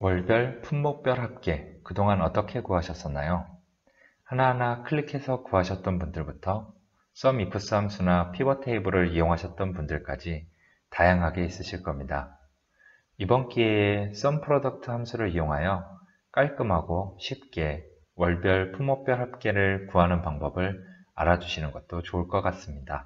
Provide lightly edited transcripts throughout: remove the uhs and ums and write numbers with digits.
월별, 품목별 합계, 그동안 어떻게 구하셨었나요? 하나하나 클릭해서 구하셨던 분들부터 sum if 함수나 피벗 테이블을 이용하셨던 분들까지 다양하게 있으실 겁니다. 이번 기회에 sum product 함수를 이용하여 깔끔하고 쉽게 월별, 품목별 합계를 구하는 방법을 알아두시는 것도 좋을 것 같습니다.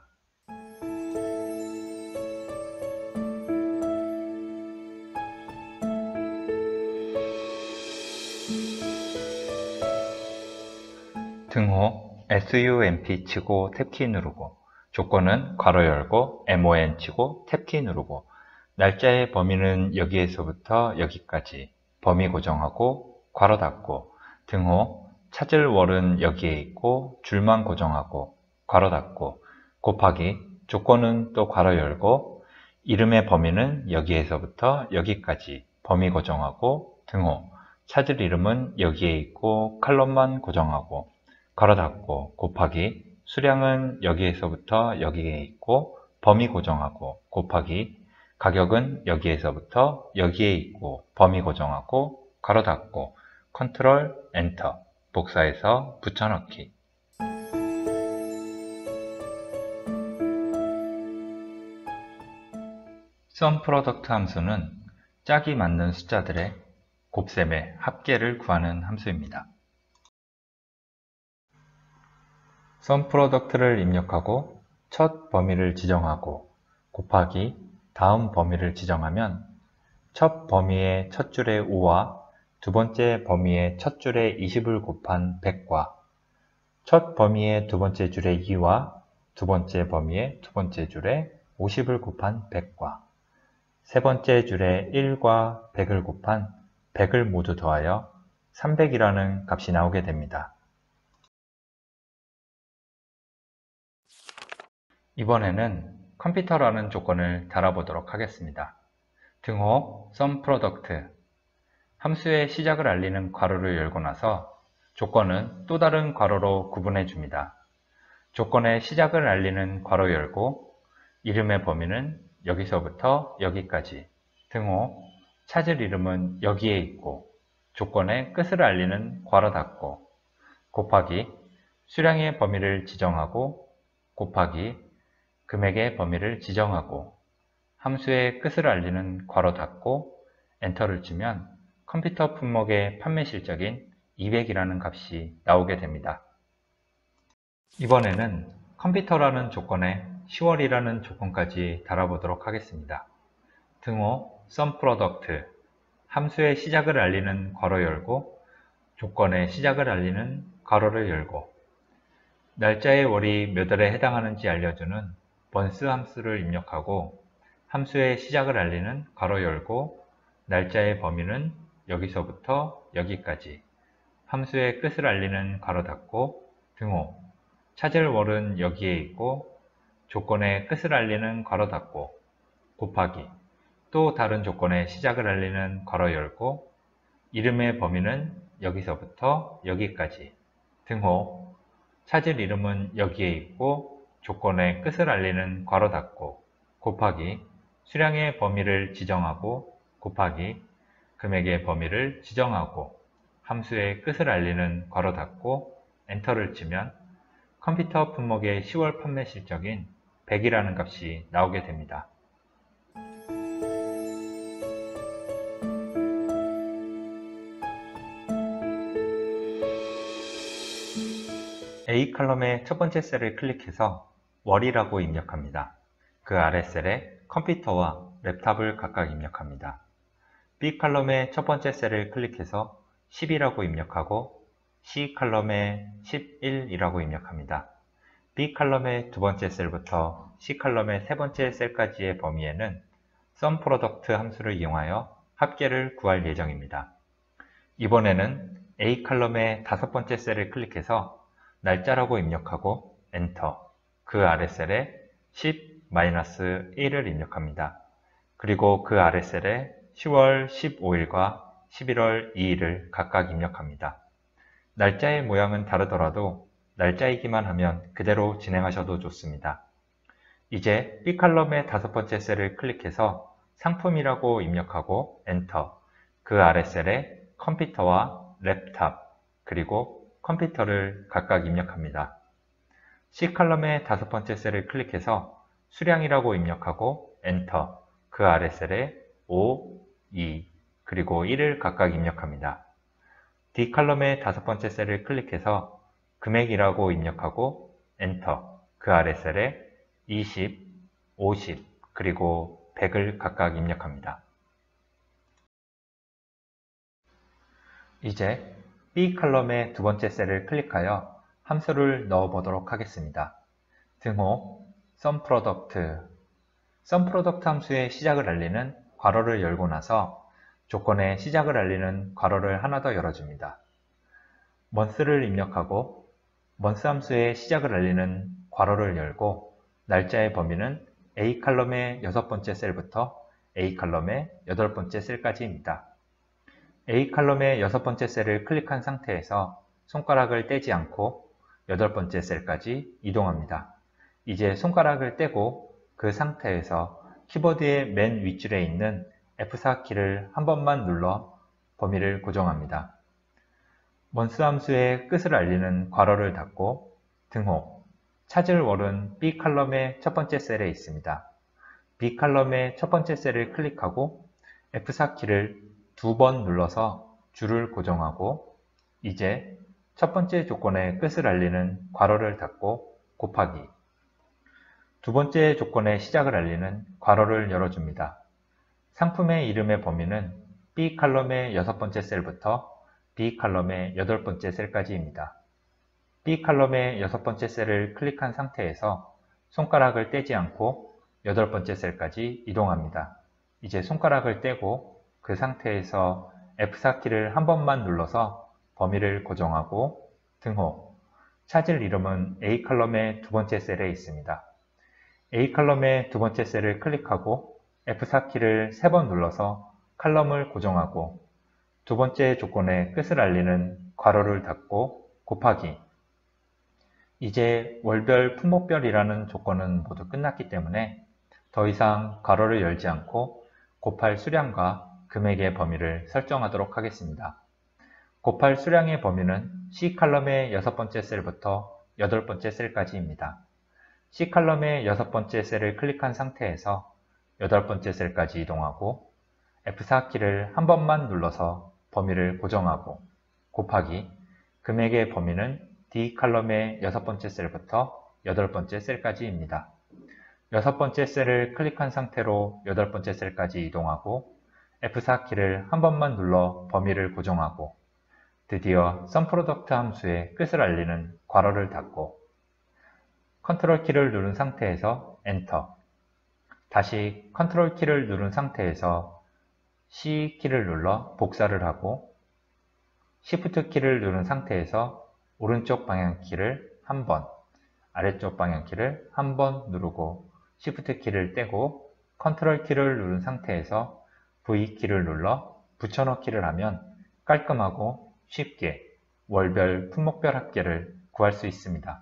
등호 SUMP 치고 탭키 누르고, 조건은 괄호 열고 MON 치고 탭키 누르고, 날짜의 범위는 여기에서부터 여기까지 범위 고정하고 괄호 닫고, 등호 찾을 월은 여기에 있고 줄만 고정하고 괄호 닫고, 곱하기 조건은 또 괄호 열고 이름의 범위는 여기에서부터 여기까지 범위 고정하고, 등호 찾을 이름은 여기에 있고 칼럼만 고정하고 괄호 닫고, 곱하기 수량은 여기에서부터 여기에 있고 범위 고정하고 곱하기 가격은 여기에서부터 여기에 있고 범위 고정하고 괄호 닫고, 컨트롤 엔터 복사해서 붙여넣기. sum product 함수는 짝이 맞는 숫자들의 곱셈의 합계를 구하는 함수입니다. sum product를 입력하고 첫 범위를 지정하고 곱하기 다음 범위를 지정하면 첫 범위의 첫 줄의 5와 두 번째 범위의 첫 줄의 20을 곱한 100과 첫 범위의 두 번째 줄의 2와 두 번째 범위의 두 번째 줄의 50을 곱한 100과 세 번째 줄의 1과 100을 곱한 100을 모두 더하여 300이라는 값이 나오게 됩니다. 이번에는 컴퓨터라는 조건을 달아보도록 하겠습니다. 등호 sum product 함수의 시작을 알리는 괄호를 열고 나서 조건은 또 다른 괄호로 구분해 줍니다. 조건의 시작을 알리는 괄호 열고 이름의 범위는 여기서부터 여기까지, 등호 찾을 이름은 여기에 있고 조건의 끝을 알리는 괄호 닫고, 곱하기 수량의 범위를 지정하고 곱하기 금액의 범위를 지정하고 함수의 끝을 알리는 괄호 닫고 엔터를 치면 컴퓨터 품목의 판매 실적인 200이라는 값이 나오게 됩니다. 이번에는 컴퓨터라는 조건에 10월이라는 조건까지 달아보도록 하겠습니다. 등호 sum product 함수의 시작을 알리는 괄호 열고 조건의 시작을 알리는 괄호를 열고 날짜의 월이 몇 월에 해당하는지 알려주는 번스 함수를 입력하고 함수의 시작을 알리는 괄호 열고 날짜의 범위는 여기서부터 여기까지 함수의 끝을 알리는 괄호 닫고, 등호 찾을 월은 여기에 있고 조건의 끝을 알리는 괄호 닫고 곱하기 또 다른 조건의 시작을 알리는 괄호 열고 이름의 범위는 여기서부터 여기까지, 등호 찾을 이름은 여기에 있고 조건의 끝을 알리는 괄호 닫고 곱하기 수량의 범위를 지정하고 곱하기 금액의 범위를 지정하고 함수의 끝을 알리는 괄호 닫고 엔터를 치면 컴퓨터 품목의 10월 판매 실적인 100이라는 값이 나오게 됩니다. A 칼럼의 첫 번째 셀을 클릭해서 월이라고 입력합니다. 그 아래 셀에 컴퓨터와 랩탑을 각각 입력합니다. B 칼럼의 첫 번째 셀을 클릭해서 10이라고 입력하고 C 칼럼에 11이라고 입력합니다. B 칼럼의 두 번째 셀부터 C 칼럼의 세 번째 셀까지의 범위에는 sum product 함수를 이용하여 합계를 구할 예정입니다. 이번에는 A 칼럼의 다섯 번째 셀을 클릭해서 날짜라고 입력하고 엔터, 그 아래 셀에 10-1을 입력합니다. 그리고 그 아래 셀에 10월 15일과 11월 2일을 각각 입력합니다. 날짜의 모양은 다르더라도 날짜이기만 하면 그대로 진행하셔도 좋습니다. 이제 B 칼럼의 다섯 번째 셀을 클릭해서 상품이라고 입력하고 엔터, 그 아래셀에 컴퓨터와 랩탑, 그리고 컴퓨터를 각각 입력합니다. C칼럼의 5번째 셀을 클릭해서 수량이라고 입력하고 엔터, 그 아래셀에 5, 2, 그리고 1을 각각 입력합니다. D칼럼의 5번째 셀을 클릭해서 금액이라고 입력하고 엔터, 그 아래셀에 20, 50, 그리고 100을 각각 입력합니다. 이제 B칼럼의 2번째 셀을 클릭하여 함수를 넣어 보도록 하겠습니다. 등호 SUMPRODUCT SUMPRODUCT 함수의 시작을 알리는 괄호를 열고 나서 조건의 시작을 알리는 괄호를 하나 더 열어줍니다. month를 입력하고 month 함수의 시작을 알리는 괄호를 열고 날짜의 범위는 A칼럼의 6번째 셀부터 A칼럼의 8번째 셀까지입니다. A칼럼의 6번째 셀을 클릭한 상태에서 손가락을 떼지 않고 8번째 셀까지 이동합니다. 이제 손가락을 떼고 그 상태에서 키보드의 맨 윗줄에 있는 F4 키를 한 번만 눌러 범위를 고정합니다. month 함수의 끝을 알리는 괄호를 닫고 등호 찾을 월은 B칼럼의 첫 번째 셀에 있습니다. B칼럼의 첫 번째 셀을 클릭하고 F4 키를 2번 눌러서 줄을 고정하고 이제 첫 번째 조건의 끝을 알리는 괄호를 닫고 곱하기 두 번째 조건의 시작을 알리는 괄호를 열어줍니다. 상품의 이름의 범위는 B칼럼의 6번째 셀부터 B칼럼의 8번째 셀까지입니다. B칼럼의 6번째 셀을 클릭한 상태에서 손가락을 떼지 않고 8번째 셀까지 이동합니다. 이제 손가락을 떼고 그 상태에서 F4 키를 한 번만 눌러서 범위를 고정하고 등호 찾을 이름은 A칼럼의 2번째 셀에 있습니다. A칼럼의 2번째 셀을 클릭하고 F4 키를 3번 눌러서 칼럼을 고정하고 두 번째 조건의 끝을 알리는 괄호를 닫고 곱하기 이제 월별 품목별이라는 조건은 모두 끝났기 때문에 더 이상 괄호를 열지 않고 곱할 수량과 금액의 범위를 설정하도록 하겠습니다. 곱할 수량의 범위는 C칼럼의 6번째 셀부터 8번째 셀까지입니다. C칼럼의 6번째 셀을 클릭한 상태에서 8번째 셀까지 이동하고 F4 키를 한 번만 눌러서 범위를 고정하고 곱하기 금액의 범위는 D칼럼의 6번째 셀부터 8번째 셀까지입니다. 6번째 셀을 클릭한 상태로 8번째 셀까지 이동하고 F4 키를 한 번만 눌러 범위를 고정하고 드디어 SUMPRODUCT 함수의 끝을 알리는 괄호를 닫고 컨트롤 키를 누른 상태에서 엔터 다시 컨트롤 키를 누른 상태에서 C 키를 눌러 복사를 하고 Shift 키를 누른 상태에서 오른쪽 방향키를 한 번, 아래쪽 방향키를 한 번 누르고 Shift 키를 떼고 컨트롤 키를 누른 상태에서 V 키를 눌러 붙여넣기를 하면 깔끔하고 쉽게 월별, 품목별 합계를 구할 수 있습니다.